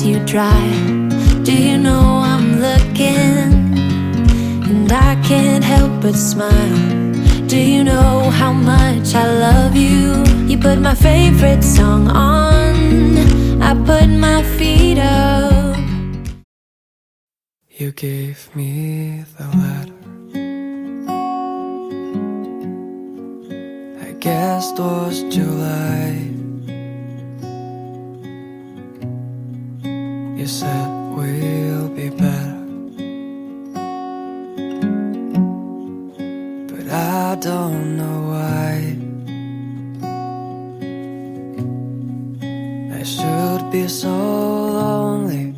eyes you dry. Do you know I'm looking? And I can't help but smile. Do you know how much I love you? You put my favorite song on, I put my feet up. You gave me the letter, I guess it was July. You said we'll be better, but I don't know why. I should be so lonely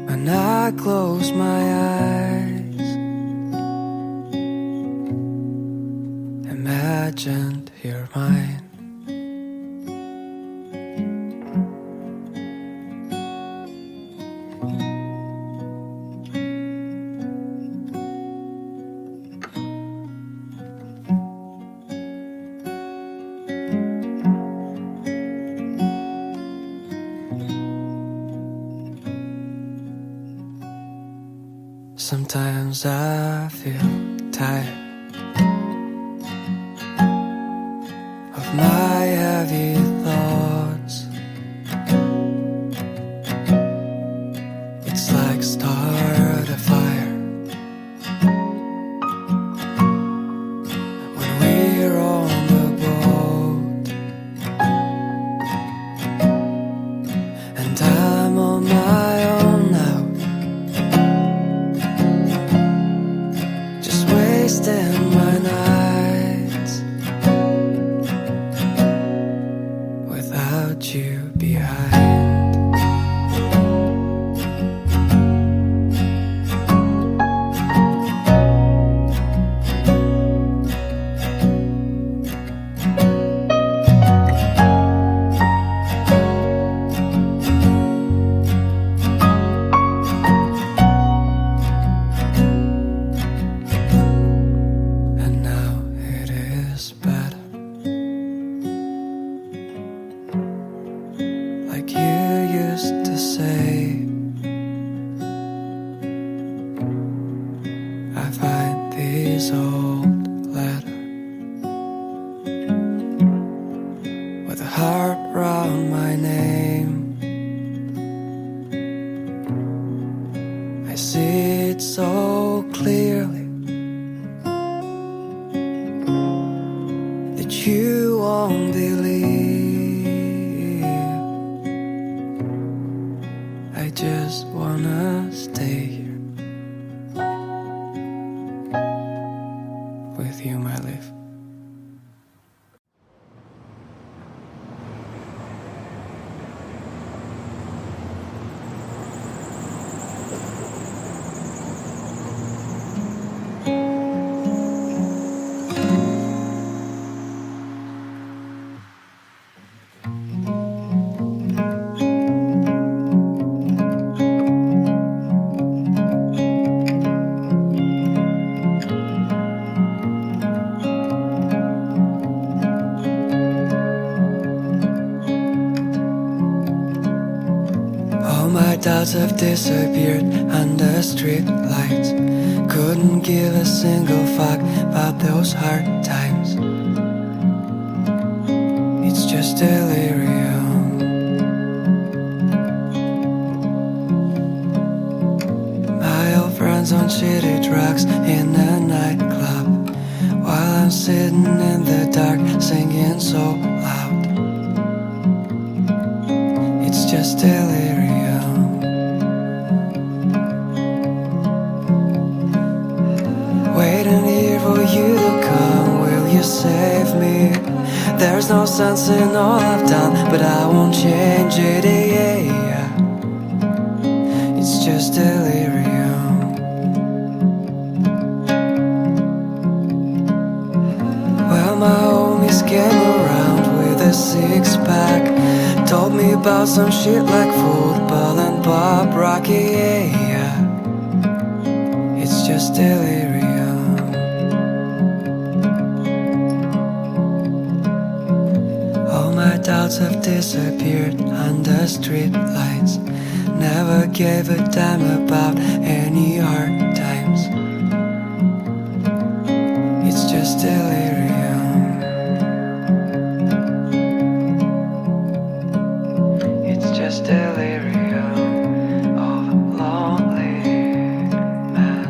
when I close my eyes. Imagined you're mine. Sometimes I feel tired of my heavy thoughts. It's like start a fire when we're on the boat, and I'm on my own now, wasting my nights without you behind. Like you used to say, I find these old letters with a heart round my name. I see it so clearly that you won't believe. I just wanna stay here with you, my life. My doubts have disappeared under street lights. Couldn't give a single fuck about those hard times. It's just delirium. My old friends on shitty drugs in a nightclub, while I'm sitting in the dark singing so loud. It's just delirium. Waiting here for you to come, will you save me? There's no sense in all I've done, but I won't change it, yeah. It's just delirium. Well, my homies came around with a six-pack, told me about some shit like football and Bob Rocky, yeah. It's just delirium. All my doubts have disappeared under street lights. Never gave a damn about any hard times. It's just delirium. It's just delirium of a lonely man.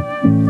拜。